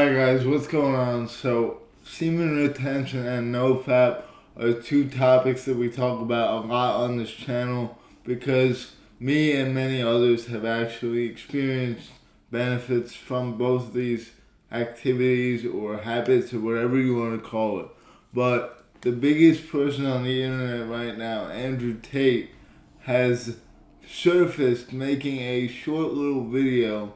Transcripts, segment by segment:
Alright guys, what's going on? So, semen retention and NoFap are two topics that we talk about a lot on this channel because me and many others have actually experienced benefits from both these activities or habits or whatever you want to call it. But the biggest person on the internet right now, Andrew Tate, has surfaced making a short little video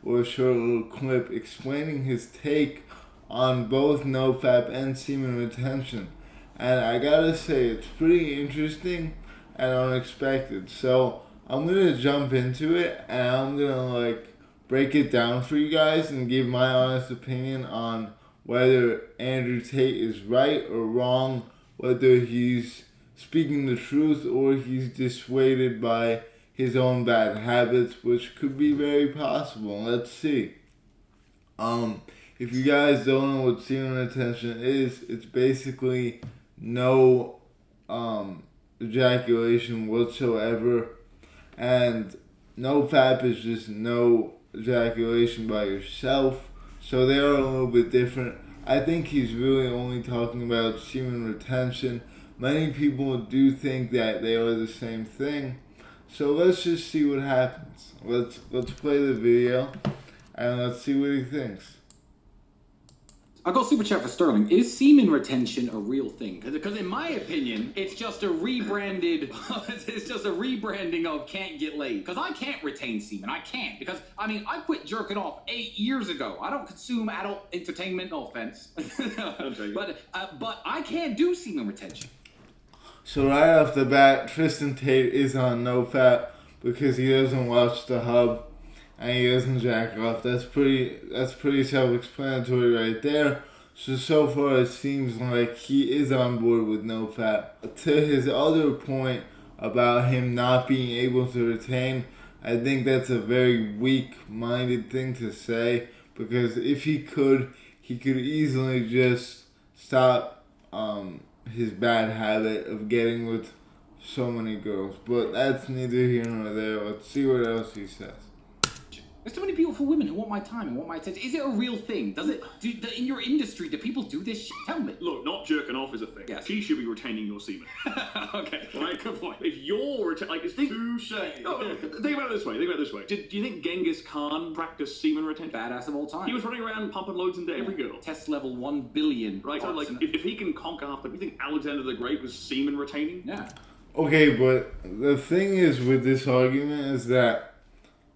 or a short little clip explaining his take on both NoFap and semen retention. And I gotta say, it's pretty interesting and unexpected. So I'm gonna jump into it and I'm gonna break it down for you guys and give my honest opinion on whether Andrew Tate is right or wrong, whether he's speaking the truth or he's dissuaded by his own bad habits, which could be very possible. Let's see. If you guys don't know what semen retention is, it's basically no ejaculation whatsoever, and NoFap is just no ejaculation by yourself. So they are a little bit different. I think he's really only talking about semen retention. Many people do think that they are the same thing. So let's just see what happens. Let's play the video and let's see what he thinks. I'll go super chat for Sterling. Is semen retention a real thing? Because in my opinion, it's just a rebranded. It's just a rebranding of can't get laid. Because I can't retain semen. I can't. Because I quit jerking off 8 years ago. I don't consume adult entertainment. No offense, but I can't do semen retention. So right off the bat, Tristan Tate is on NoFap because he doesn't watch the hub and he doesn't jack off. That's pretty self-explanatory right there. So far it seems like he is on board with NoFap. To his other point about him not being able to retain, I think that's a very weak-minded thing to say because if he could easily just stop his bad habit of getting with so many girls. But that's neither here nor there. Let's see what else he says. There's too many beautiful women who want my time and want my attention. Is it a real thing? In your industry, do people do this shit? Tell me. Look, not jerking off is a thing. Yes. She should be retaining your semen. Okay, right, good point. If you're it's touche. No, think about it this way. Do you think Genghis Khan practiced semen retention? Badass of all time. He was running around pumping loads into every girl. Test level 1 billion. Right, so if he can conquer half, do you think Alexander the Great was semen retaining? Yeah. Okay, but the thing is with this argument is that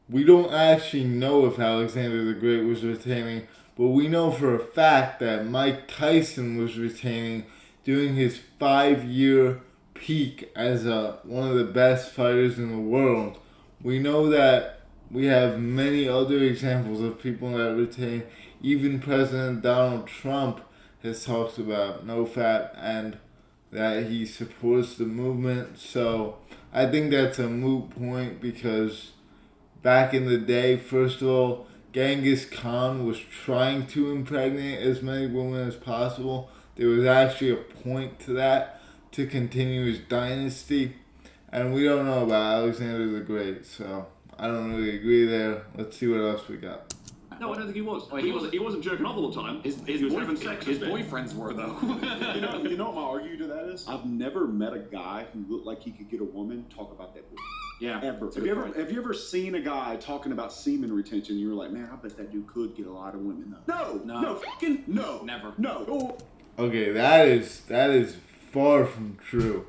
we don't actually know if Alexander the Great was retaining, but we know for a fact that Mike Tyson was retaining during his 5-year peak as one of the best fighters in the world. We know that we have many other examples of people that retain. Even President Donald Trump has talked about NoFap and that he supports the movement. So I think that's a moot point because back in the day, first of all, Genghis Khan was trying to impregnate as many women as possible. There was actually a point to that to continue his dynasty. And we don't know about Alexander the Great, so I don't really agree there. Let's see what else we got. No, I don't think he was. He wasn't jerking off all the time. He was having sex. His boyfriends were, though. You know what my argument to that is? I've never met a guy who looked like he could get a woman talk about that boy. Yeah. Ever. Have you ever seen a guy talking about semen retention? You were like, man, I bet that dude could get a lot of women though. No, fucking no. Never. No. Okay, that is far from true.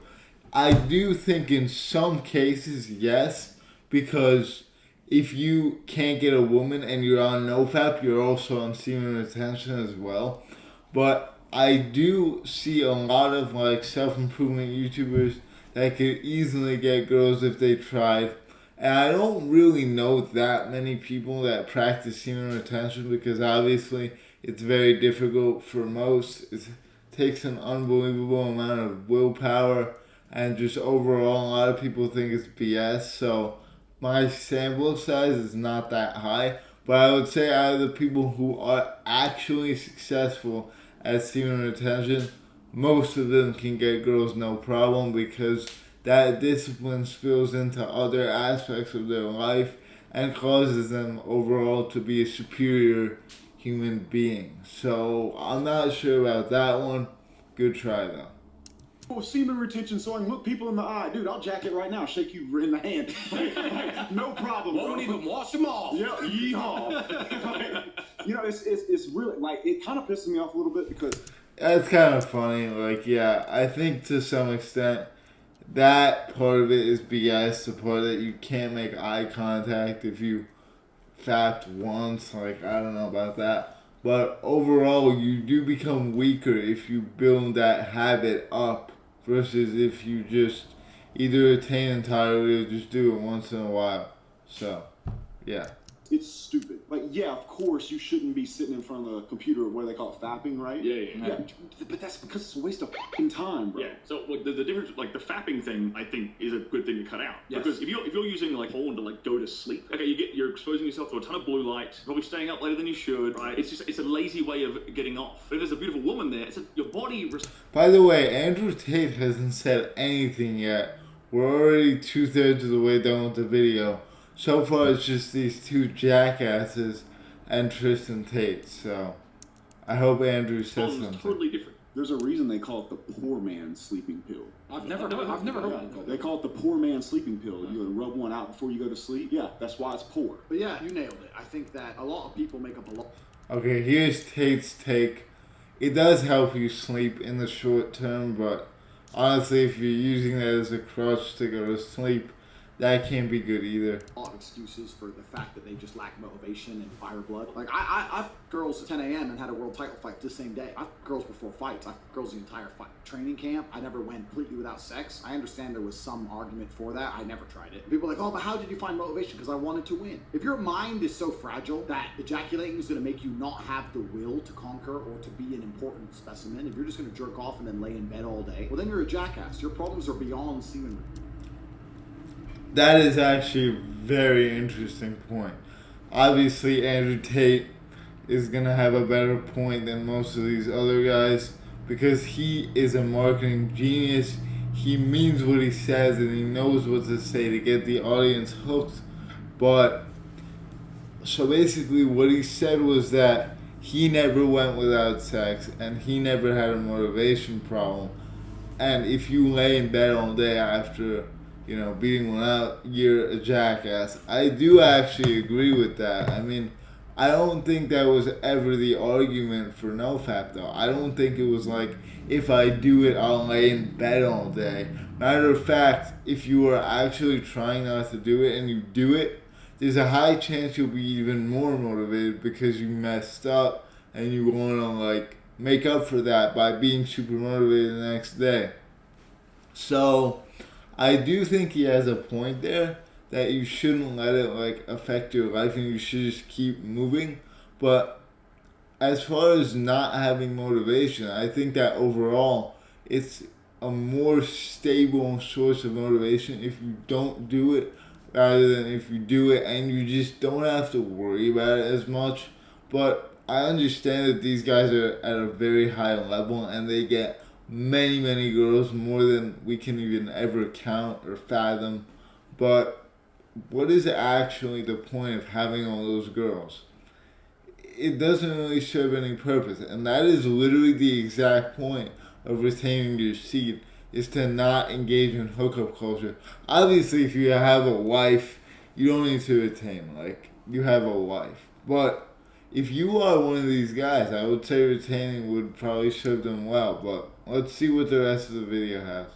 I do think in some cases, yes, because if you can't get a woman and you're on NoFap, you're also on semen retention as well. But I do see a lot of self-improvement YouTubers that could easily get girls if they tried. And I don't really know that many people that practice semen retention because obviously it's very difficult for most. It takes an unbelievable amount of willpower and just overall a lot of people think it's BS. So my sample size is not that high. But I would say out of the people who are actually successful at semen retention, most of them can get girls no problem because that discipline spills into other aspects of their life and causes them overall to be a superior human being. So I'm not sure about that one. Good try though. Oh, semen retention, so I can look people in the eye. Dude, I'll jack it right now, shake you in the hand. No problem. Won't even wash them off. Yeah, yeehaw. You know, it's really, like, it kind of pisses me off a little bit because... That's kind of funny. Like, yeah, I think to some extent that part of it is BS. The part that you can't make eye contact if you fapped once. Like, I don't know about that. But overall, you do become weaker if you build that habit up versus if you just either attain entirely or just do it once in a while. So, yeah. It's stupid. Like, yeah, of course, you shouldn't be sitting in front of a computer, what do they call it, fapping, right? Yeah. But that's because it's a waste of f***ing time, bro. Yeah, so like the difference, like the fapping thing, I think is a good thing to cut out. Yes. Because if you're using like porn to like go to sleep, okay, you're exposing yourself to a ton of blue light, probably staying up later than you should, right? It's a lazy way of getting off. But if there's a beautiful woman there, your body. By the way, Andrew Tate hasn't said anything yet. We're already 2/3 of the way done with the video. So far, it's just these two jackasses and Tristan Tate. So, I hope Andrew says something. Totally different. There's a reason they call it the poor man's sleeping pill. I've never heard of it. They call it the poor man's sleeping pill. You rub one out before you go to sleep. Yeah, that's why it's poor. But yeah, you nailed it. I think that a lot of people make up a lot. Okay, here's Tate's take. It does help you sleep in the short term, but honestly, if you're using that as a crutch to go to sleep, that can't be good either. A lot of excuses for the fact that they just lack motivation and fire blood. Like, I've girls at 10 a.m. and had a world title fight the same day. I've girls before fights. I've girls the entire training camp. I never went completely without sex. I understand there was some argument for that. I never tried it. People are like, oh, but how did you find motivation? Because I wanted to win. If your mind is so fragile that ejaculating is going to make you not have the will to conquer or to be an important specimen, if you're just going to jerk off and then lay in bed all day, well, then you're a jackass. Your problems are beyond semen. That is actually a very interesting point. Obviously, Andrew Tate is going to have a better point than most of these other guys because he is a marketing genius. He means what he says and he knows what to say to get the audience hooked. But, so basically what he said was that he never went without sex and he never had a motivation problem. And if you lay in bed all day after beating one out, you're a jackass. I do actually agree with that. I mean, I don't think that was ever the argument for NoFap, though. I don't think it was like, if I do it, I'll lay in bed all day. Matter of fact, if you are actually trying not to do it and you do it, there's a high chance you'll be even more motivated because you messed up and you want to, make up for that by being super motivated the next day. So, I do think he has a point there that you shouldn't let it affect your life and you should just keep moving. But as far as not having motivation, I think that overall it's a more stable source of motivation if you don't do it rather than if you do it and you just don't have to worry about it as much. But I understand that these guys are at a very high level and they get many, many girls, more than we can even ever count or fathom. But what is actually the point of having all those girls? It doesn't really serve any purpose. And that is literally the exact point of retaining your seed, is to not engage in hookup culture. Obviously, if you have a wife, you don't need to retain. You have a wife. But if you are one of these guys, I would say retaining would probably serve them well. But let's see what the rest of the video has.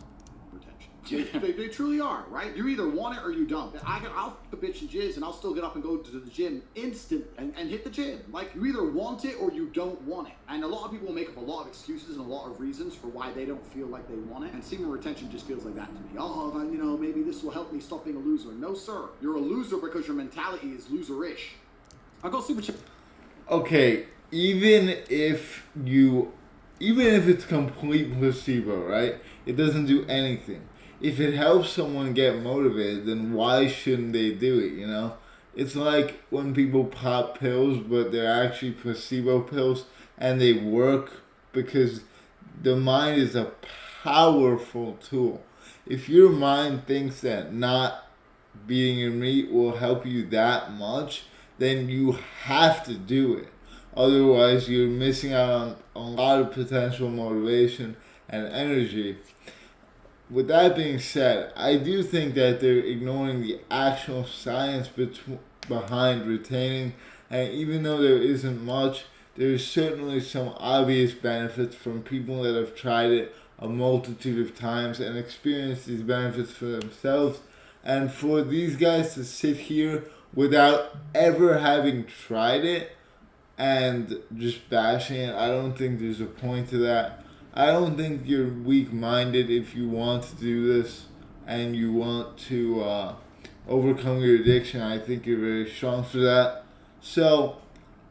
They truly are, right? You either want it or you don't. I'll f*** a bitch and jizz and I'll still get up and go to the gym instant and hit the gym. You either want it or you don't want it. And a lot of people make up a lot of excuses and a lot of reasons for why they don't feel like they want it. And semen retention just feels like that to me. Oh, maybe this will help me stop being a loser. No, sir. You're a loser because your mentality is loserish. I'll go super chip. Okay, even if it's complete placebo, right? It doesn't do anything. If it helps someone get motivated, then why shouldn't they do it, It's like when people pop pills, but they're actually placebo pills, and they work because the mind is a powerful tool. If your mind thinks that not beating your meat will help you that much, then you have to do it. Otherwise, you're missing out on a lot of potential motivation and energy. With that being said, I do think that they're ignoring the actual science behind retaining, and even though there isn't much, there's certainly some obvious benefits from people that have tried it a multitude of times and experienced these benefits for themselves. And for these guys to sit here without ever having tried it and just bashing it, I don't think there's a point to that. I don't think you're weak-minded if you want to do this and you want to overcome your addiction. I think you're very strong for that. So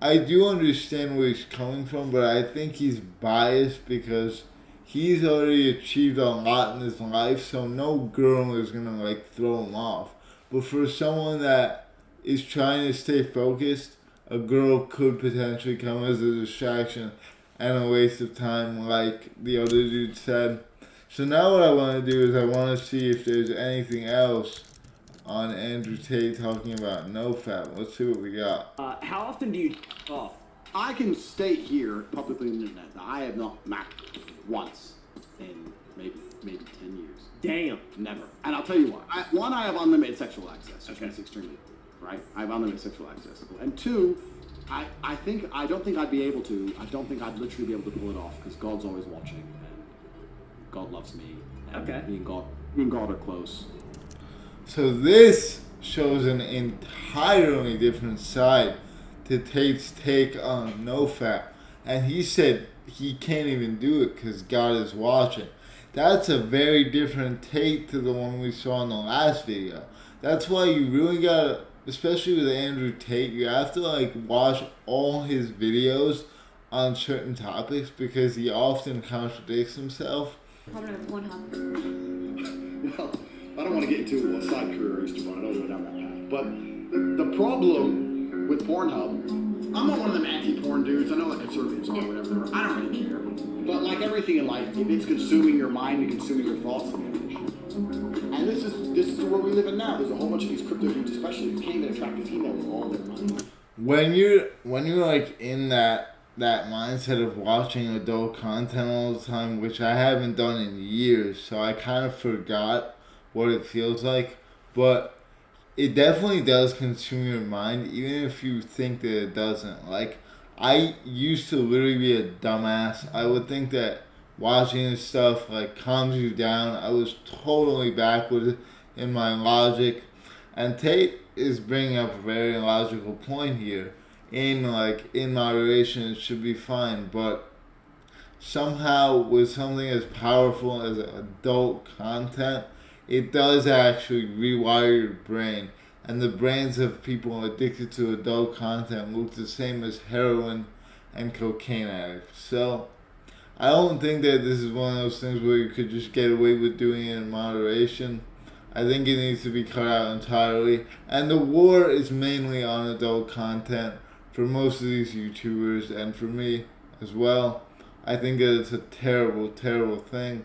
I do understand where he's coming from, but I think he's biased because he's already achieved a lot in his life, so no girl is gonna like throw him off. But for someone that is trying to stay focused, a girl could potentially come as a distraction and a waste of time, like the other dude said. So now what I want to do is I want to see if there's anything else on Andrew Tate talking about NoFap. Let's see what we got. How often do you off? I can state here publicly on the internet that I have not macked once in maybe 10 years. Damn. Never. And I'll tell you why. I have unlimited sexual access, which Okay. means extremely, right? I have unlimited sexual access. And two, I don't think I'd be able to. I don't think I'd literally be able to pull it off because God's always watching and God loves me. And Okay. Me and God are close. So this shows an entirely different side to Tate's take on NoFap. And he said he can't even do it because God is watching. That's a very different take to the one we saw in the last video. That's why you really gotta, especially with Andrew Tate, you have to like watch all his videos on certain topics because he often contradicts himself. Comment on Pornhub. Well, I don't want to get into what side career I used to run. I don't go down that path. But the problem with Pornhub, I'm not one of them anti-porn dudes. I know like conservatives are, whatever. I don't really care. But like everything in life, if it's consuming your mind and consuming your thoughts, and this is the world we live in now. There's a whole bunch of these crypto dudes, especially, who can't even attract a female with all their money. When you're like in that mindset of watching adult content all the time, which I haven't done in years, so I kind of forgot what it feels like, but it definitely does consume your mind, even if you think that it doesn't. Like, I used to literally be a dumbass. I would think that watching this stuff like calms you down. I was totally backward in my logic, and Tate is bringing up a very logical point here. In moderation, it should be fine, but somehow with something as powerful as adult content, it does actually rewire your brain. And the brains of people addicted to adult content look the same as heroin and cocaine addicts. So I don't think that this is one of those things where you could just get away with doing it in moderation. I think it needs to be cut out entirely. And the war is mainly on adult content for most of these YouTubers and for me as well. I think that it's a terrible, terrible thing.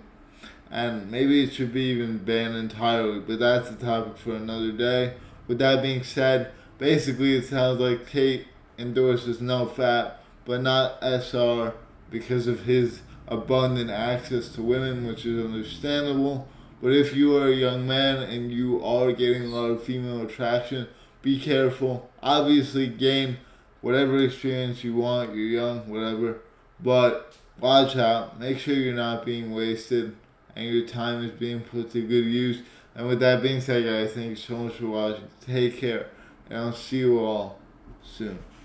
And maybe it should be even banned entirely, but that's a topic for another day. With that being said, basically it sounds like Tate endorses NoFap, but not SR because of his abundant access to women, which is understandable. But if you are a young man and you are getting a lot of female attraction, be careful. Obviously gain whatever experience you want, you're young, whatever. But watch out, make sure you're not being wasted and your time is being put to good use. And with that being said, guys, thank you so much for watching. Take care, and I'll see you all soon.